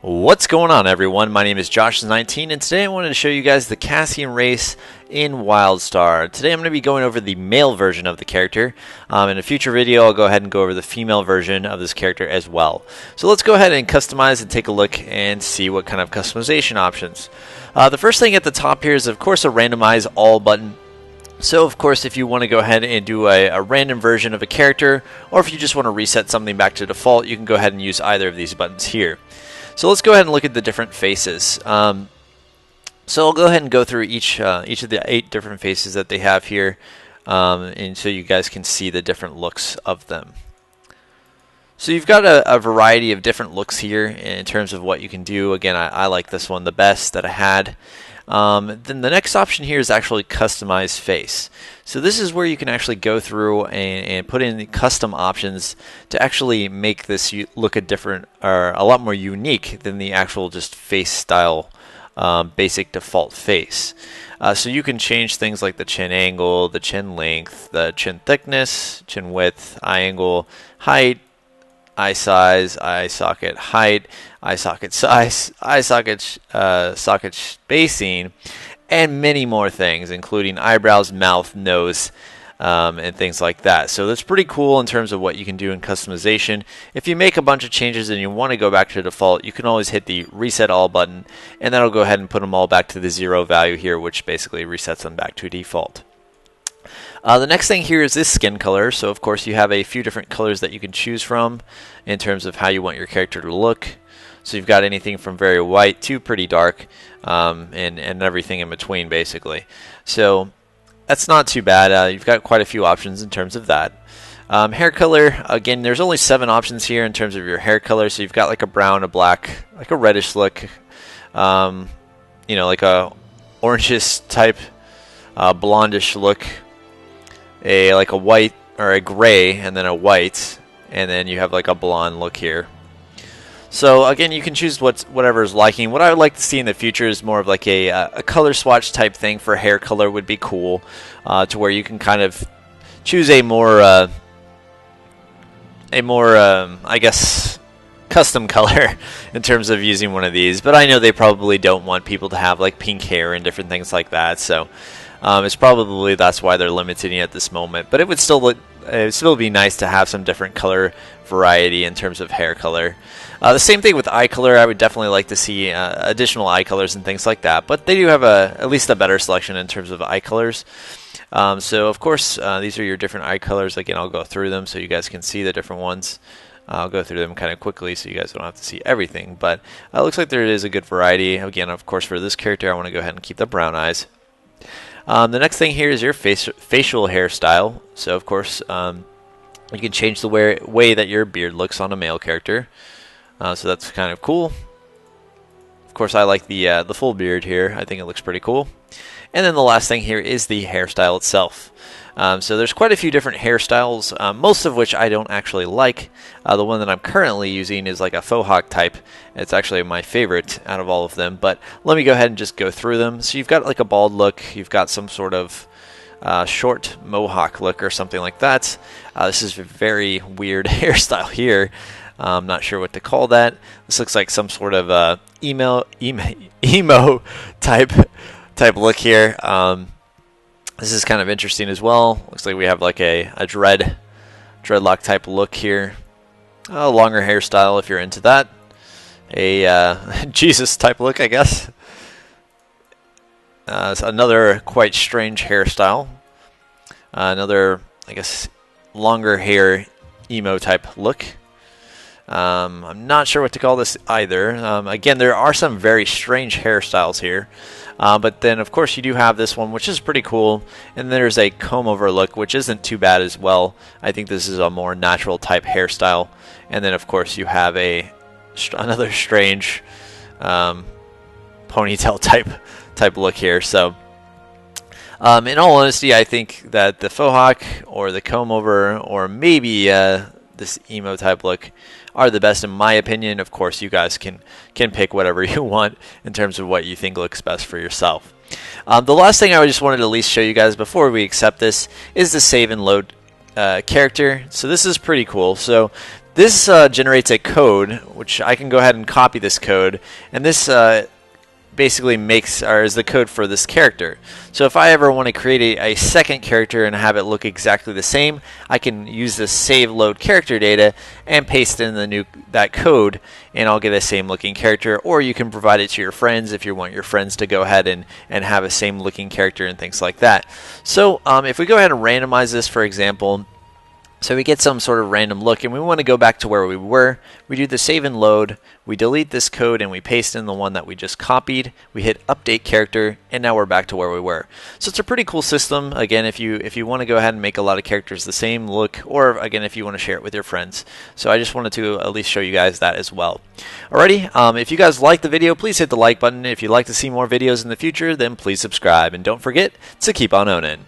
What's going on, everyone? My name is Josh19, and today I wanted to show you guys the Cassian race in WildStar. Today I'm going to be going over the male version of the character. In a future video, I'll go ahead and go over the female version of this character as well. So let's go ahead and customize and take a look and see what kind of customization options. The first thing at the top here is, of course, a Randomize All button. So, of course, if you want to go ahead and do a random version of a character, or if you just want to reset something back to default, you can go ahead and use either of these buttons here. So let's go ahead and look at the different faces. So I'll go ahead and go through each of the 8 different faces that they have here, and so you guys can see the different looks of them. So you've got a variety of different looks here in terms of what you can do. Again, I like this one the best that I had. Then the next option here is actually customize face. So this is where you can actually go through and put in the custom options to actually make this look a lot more unique than the actual just face style basic default face. So you can change things like the chin angle, the chin length, the chin thickness, chin width, eye angle, height, eye size, eye socket height, eye socket size, eye socket socket spacing, and many more things, including eyebrows, mouth, nose, and things like that. So that's pretty cool in terms of what you can do in customization. If you make a bunch of changes and you want to go back to default, you can always hit the Reset All button, and that'll go ahead and put them all back to the 0 value here, which basically resets them back to default. The next thing here is this skin color. So of course you have a few different colors that you can choose from in terms of how you want your character to look. So you've got anything from very white to pretty dark, and everything in between basically. So that's not too bad. You've got quite a few options in terms of that. Hair color, again, there's only 7 options here in terms of your hair color. So you've got like a brown, a black, like a reddish look, like a orangish type, blondish look, like a white or a gray, and then a white, and then you have like a blonde look here. So again, you can choose whatever is liking. What I would like to see in the future is more of like a color swatch type thing for hair color would be cool, to where you can kind of choose a more I guess custom color in terms of using one of these. But I know they probably don't want people to have like pink hair and different things like that. So it's probably that's why they're limiting it at this moment. But it would still be nice to have some different color variety in terms of hair color. The same thing with eye color. I would definitely like to see additional eye colors and things like that. But they do have at least a better selection in terms of eye colors. So of course these are your different eye colors. Again, I'll go through them so you guys can see the different ones. I'll go through them kind of quickly so you guys don't have to see everything. But it looks like there is a good variety. Again, of course, for this character, I want to go ahead and keep the brown eyes. The next thing here is your facial hairstyle. So of course you can change the way that your beard looks on a male character. So that's kind of cool. Of course, I like the full beard here. I think it looks pretty cool. And then the last thing here is the hairstyle itself. So there's quite a few different hairstyles, most of which I don't actually like. The one that I'm currently using is like a faux hawk type. It's actually my favorite out of all of them. But let me go ahead and just go through them. So you've got like a bald look. You've got some sort of short mohawk look or something like that. This is a very weird hairstyle here. I'm not sure what to call that. This looks like some sort of emo type look here. This is kind of interesting as well. Looks like we have like a dreadlock type look here. A longer hairstyle if you're into that. A Jesus type look, I guess. It's another quite strange hairstyle. Another, I guess, longer hair emo type look. I'm not sure what to call this either. Again, there are some very strange hairstyles here. But then, of course, you do have this one, which is pretty cool. And there's a comb-over look, which isn't too bad as well. I think this is a more natural type hairstyle. And then, of course, you have another strange ponytail type look here. So, in all honesty, I think that the faux hawk or the comb-over or maybe this emo type look are the best in my opinion. Of course, you guys can pick whatever you want in terms of what you think looks best for yourself. The last thing I just wanted to at least show you guys before we accept this is the save and load character. So this is pretty cool. So This generates a code, which I can go ahead and copy this code, and this basically is the code for this character. So if I ever want to create a second character and have it look exactly the same, I can use this save load character data and paste in that code, and I'll get a same looking character. Or you can provide it to your friends if you want your friends to go ahead and have a same looking character and things like that. So if we go ahead and randomize this, for example, so we get some sort of random look and we want to go back to where we were. We do the save and load, we delete this code and we paste in the one that we just copied. We hit update character and now we're back to where we were. So it's a pretty cool system. Again, if you want to go ahead and make a lot of characters the same look, or again if you want to share it with your friends. So I just wanted to at least show you guys that as well. Alrighty, if you guys liked the video, please hit the like button. If you'd like to see more videos in the future, then please subscribe and don't forget to keep on owning.